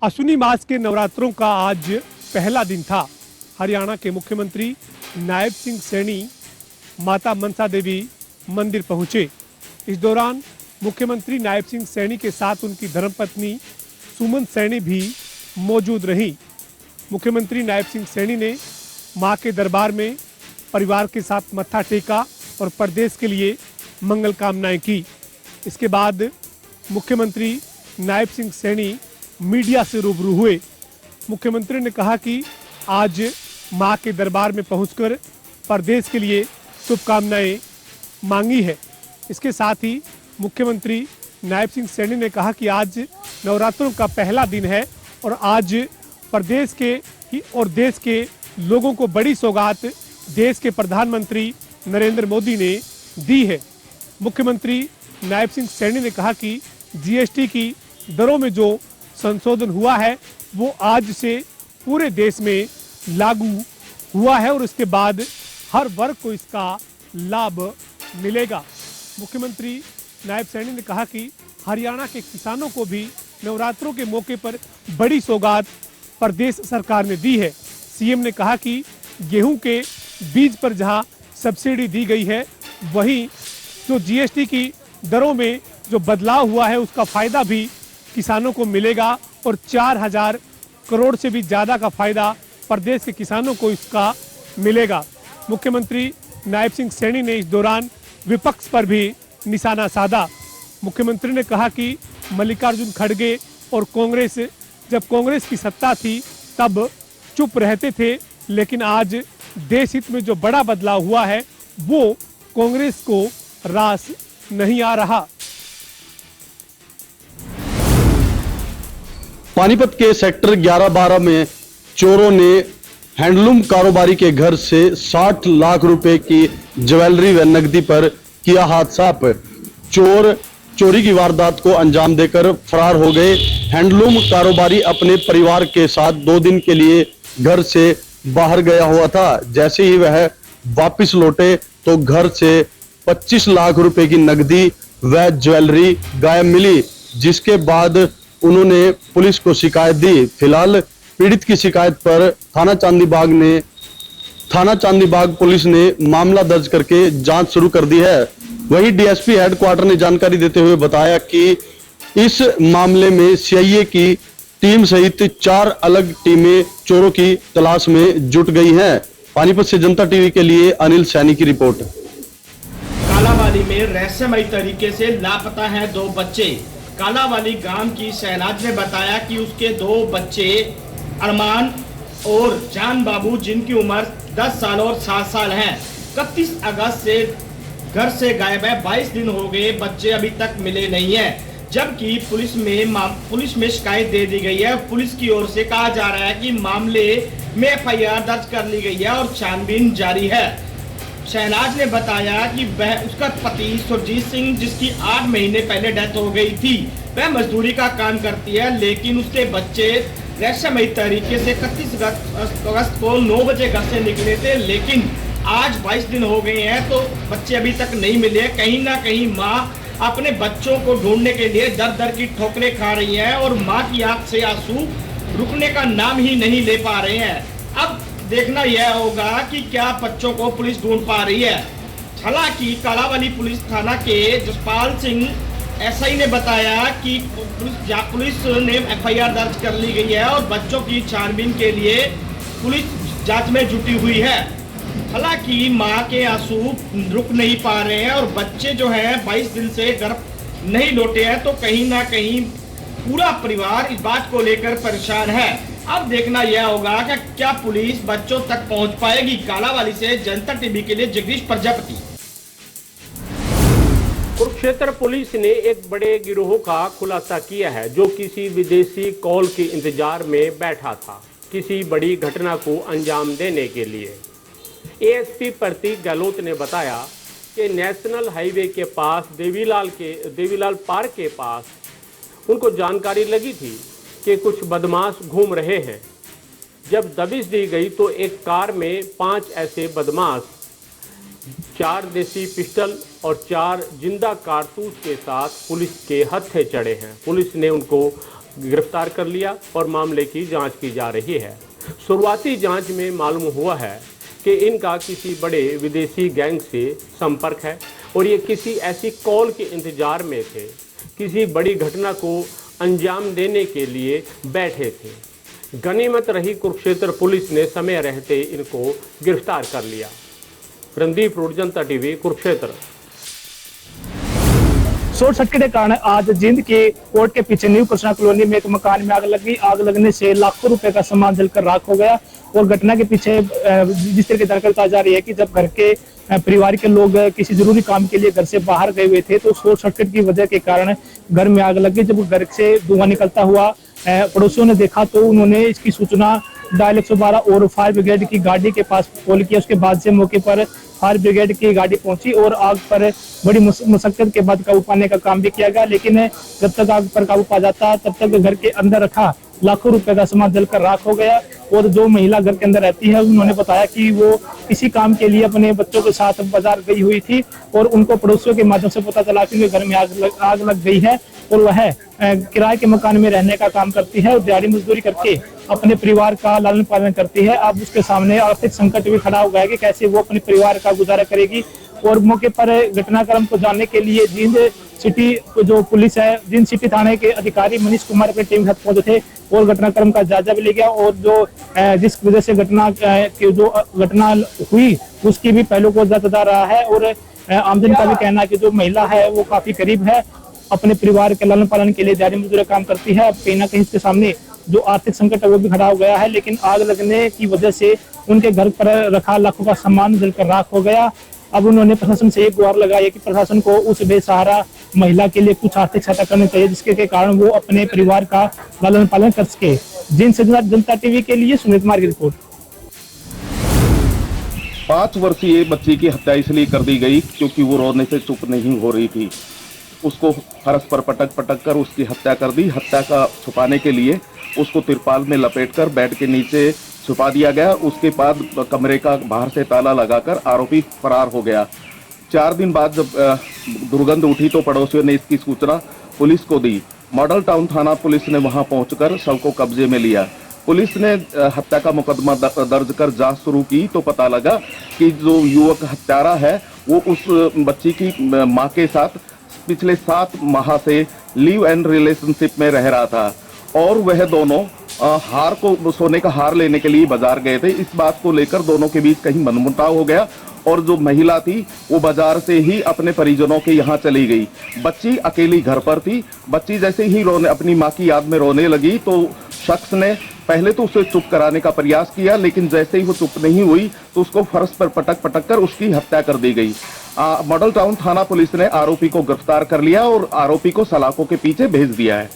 अश्विनी मास के नवरात्रों का आज पहला दिन था। हरियाणा के मुख्यमंत्री नायब सिंह सैनी माता मनसा देवी मंदिर पहुंचे। इस दौरान मुख्यमंत्री नायब सिंह सैनी के साथ उनकी धर्मपत्नी सुमन सैनी भी मौजूद रहीं। मुख्यमंत्री नायब सिंह सैनी ने मां के दरबार में परिवार के साथ मत्था टेका और प्रदेश के लिए मंगल कामनाएं की। इसके बाद मुख्यमंत्री नायब सिंह सैनी मीडिया से रूबरू हुए। मुख्यमंत्री ने कहा कि आज मां के दरबार में पहुंचकर प्रदेश के लिए शुभकामनाएं मांगी है। इसके साथ ही मुख्यमंत्री नायब सिंह सैनी ने कहा कि आज नवरात्रों का पहला दिन है और आज प्रदेश के और देश के लोगों को बड़ी सौगात देश के प्रधानमंत्री नरेंद्र मोदी ने दी है। मुख्यमंत्री नायब सिंह सैनी ने कहा कि जीएसटी की दरों में जो संशोधन हुआ है वो आज से पूरे देश में लागू हुआ है और इसके बाद हर वर्ग को इसका लाभ मिलेगा। मुख्यमंत्री नायब सैनी ने कहा कि हरियाणा के किसानों को भी नवरात्रों के मौके पर बड़ी सौगात प्रदेश सरकार ने दी है। सीएम ने कहा कि गेहूं के बीज पर जहां सब्सिडी दी गई है, वहीं जो जीएसटी की दरों में जो बदलाव हुआ है उसका फायदा भी किसानों को मिलेगा और 4,000 करोड़ से भी ज्यादा का फायदा प्रदेश के किसानों को इसका मिलेगा। मुख्यमंत्री नायब सिंह सैनी ने इस दौरान विपक्ष पर भी निशाना साधा। मुख्यमंत्री ने कहा कि मल्लिकार्जुन खड़गे और कांग्रेस, जब कांग्रेस की सत्ता थी तब चुप रहते थे, लेकिन आज देश हित में जो बड़ा बदलाव हुआ है वो कांग्रेस को रास नहीं आ रहा। पानीपत के सेक्टर 11-12 में चोरों ने हैंडलूम कारोबारी के घर से 60 लाख रुपए की ज्वेलरी व नकदी पर किया हाथ साफ। चोर चोरी की वारदात को अंजाम देकर फरार हो गए। हैंडलूम कारोबारी अपने परिवार के साथ 2 दिन के लिए घर से बाहर गया हुआ था। जैसे ही वह वापस लौटे तो घर से 25 लाख रुपए की नकदी व ज्वेलरी गायब मिली, जिसके बाद उन्होंने पुलिस को शिकायत दी। फिलहाल पीड़ित की शिकायत पर थाना चांदीबाग पुलिस ने मामला दर्ज करके जांच शुरू कर दी है। वहीं डीएसपी हेडक्वार्टर ने जानकारी देते हुए बताया कि इस मामले में सीआईए की टीम सहित 4 अलग टीमें चोरों की तलाश में जुट गई हैं। पानीपत से जनता टीवी के लिए अनिल सैनी की रिपोर्ट। कालावाली में रहस्यमयी तरीके से लापता हैं 2 बच्चे। कालावाली गांव की शहनाज ने बताया कि उसके 2 बच्चे अरमान और जान बाबू, जिनकी उम्र 10 साल और 7 साल है, 31 अगस्त से घर से गायब है। 22 दिन हो गए, बच्चे अभी तक मिले नहीं है, जबकि पुलिस में शिकायत दे दी गई है। पुलिस की ओर से कहा जा रहा है कि मामले में एफआईआर दर्ज कर ली गई है और छानबीन जारी है। शहनाज ने बताया कि वह उसका पति सुरजीत सिंह, जिसकी 8 महीने पहले डेथ हो गई थी, वह मजदूरी का काम करती है, लेकिन उसके बच्चे रहस्यमयी तरीके से 31 अगस्त को 9 बजे घर से निकले थे, लेकिन आज 22 दिन हो गए हैं तो बच्चे अभी तक नहीं मिले। कहीं ना कहीं माँ अपने बच्चों को ढूंढने के लिए दर दर की ठोकरें खा रही है और माँ की आंख से आंसू रुकने का नाम ही नहीं ले पा रहे हैं। अब देखना यह होगा कि क्या बच्चों को पुलिस ढूंढ पा रही है। हालांकि कालावाली पुलिस थाना के जसपाल सिंह एसआई ने बताया कि पुलिस ने एफआईआर दर्ज कर ली गई है और बच्चों की छानबीन के लिए पुलिस जांच में जुटी हुई है। हालांकि मां के आंसू रुक नहीं पा रहे हैं और बच्चे जो हैं 22 दिन से घर नहीं लौटे हैं, तो कहीं ना कहीं पूरा परिवार इस बात को लेकर परेशान है। अब देखना यह होगा कि क्या पुलिस बच्चों तक पहुंच पाएगी। कालावाली से जनता टीवी के लिए जगदीश प्रजापति। कुरुक्षेत्र पुलिस ने एक बड़े गिरोह का खुलासा किया है, जो किसी विदेशी कॉल के इंतजार में बैठा था किसी बड़ी घटना को अंजाम देने के लिए। एएसपी प्रतीक गहलोत ने बताया कि नेशनल हाईवे के पास देवीलाल पार्क के पास उनको जानकारी लगी थी कि कुछ बदमाश घूम रहे हैं। जब दबिश दी गई तो एक कार में 5 ऐसे बदमाश 4 देसी पिस्टल और 4 जिंदा कारतूस के साथ पुलिस के हत्थे चढ़े हैं। पुलिस ने उनको गिरफ्तार कर लिया और मामले की जांच की जा रही है। शुरुआती जांच में मालूम हुआ है कि इनका किसी बड़े विदेशी गैंग से संपर्क है और ये किसी ऐसी कॉल के इंतजार में थे, किसी बड़ी घटना को अंजाम देने के लिए बैठे थे। गनीमत रही कुरुक्षेत्र पुलिस ने समय रहते इनको गिरफ्तार कर लिया। रणदीप रोड, जनता टीवी, कुरुक्षेत्र। शॉर्ट सर्किट के कारण आज जींद के कोर्ट के पीछे न्यू कृष्णा कॉलोनी में एक मकान में आग लगी। आग लगने से लाखों रुपए का सामान जलकर राख हो गया। और घटना के पीछे जिस तरह की जानकारी बताई जा रही है कि जब घर के परिवार के लोग किसी जरूरी काम के लिए घर से बाहर गए हुए थे तो शॉर्ट सर्किट की वजह के कारण घर में आग लगी। जब घर से धुआं निकलता हुआ पड़ोसियों ने देखा तो उन्होंने इसकी सूचना डायल 112 और फायर ब्रिगेड की गाड़ी के पास कॉल किया। उसके बाद से मौके पर फायर ब्रिगेड की गाड़ी पहुंची और आग पर बड़ी मशक्कत के बाद काबू पाने का काम भी किया गया। लेकिन जब तक आग पर काबू पा जाता तब तक घर के अंदर रखा लाखों रुपए का सामान जलकर राख हो गया। और जो महिला घर के अंदर रहती है उन्होंने बताया कि वो किसी काम के लिए अपने बच्चों के साथ बाजार गई हुई थी और उनको पड़ोसियों के माध्यम से पता चला कि घर में आग लग गई है और वह किराए के मकान में रहने का काम करती है और दिहाड़ी मजदूरी करके अपने परिवार का लालन पालन करती है। अब उसके सामने आर्थिक संकट भी खड़ा हो गया कि कैसे वो अपने परिवार का गुजारा करेगी। और मौके पर घटनाक्रम को जानने के लिए जींद सिटी जो पुलिस है, जींद सिटी थाने के अधिकारी मनीष कुमार अपनी टीम के साथ पहुंचे थे और घटनाक्रम का जायजा भी ले गया। और जो जिस वजह से घटना हुई उसकी भी पहलू को जांचा जा रहा है। और आमजन का भी कहना है कि जो महिला है वो काफी गरीब है, अपने परिवार के लालन पालन के लिए दिहाड़ी मजदूरी काम करती है। अब कहीं ना कहीं इसके सामने जो आर्थिक संकट है वो भी खड़ा हो गया है। लेकिन आग लगने की वजह से उनके घर पर रखा लाखों का सामान जलकर राख हो गया। अब उन्होंने प्रशासन से एक गुहार लगाई है कि प्रशासन को उस बेसहारा महिला के लिए कुछ आर्थिक सहायता करनी चाहिए जिसके कारण वो अपने परिवार का लालन पालन कर सके। जींद से जनता टीवी के लिए सुनील कुमार की रिपोर्ट। 5 वर्षीय बच्ची की हत्या इसलिए कर दी गई क्योंकि वो रोने से चुप नहीं हो रही थी। उसको फर्श पर पटक कर उसकी हत्या कर दी। हत्या का छुपाने के लिए उसको तिरपाल में लपेटकर बेड के नीचे छुपा दिया गया। उसके बाद कमरे का बाहर से ताला लगाकर आरोपी फरार हो गया। 4 दिन बाद जब दुर्गंध उठी तो पड़ोसियों ने इसकी सूचना पुलिस को दी। मॉडल टाउन थाना पुलिस ने वहां पहुंचकर शव को कब्जे में लिया। पुलिस ने हत्या का मुकदमा दर्ज कर जांच शुरू की तो पता लगा कि जो युवक हत्यारा है वो उस बच्ची की मां के साथ पिछले 7 माह से लिव एंड रिलेशनशिप में रह रहा था और वह दोनों सोने का हार लेने के लिए बाजार गए थे। इस बात को लेकर दोनों के बीच कहीं मनमुटाव हो गया और जो महिला थी वो बाजार से ही अपने परिजनों के यहाँ चली गई। बच्ची अकेली घर पर थी। बच्ची जैसे ही अपनी माँ की याद में रोने लगी तो शख्स ने पहले तो उसे चुप कराने का प्रयास किया, लेकिन जैसे ही वो चुप नहीं हुई तो उसको फर्श पर पटक कर उसकी हत्या कर दी गई। मॉडल टाउन थाना पुलिस ने आरोपी को गिरफ्तार कर लिया और आरोपी को सलाखों के पीछे भेज दिया है।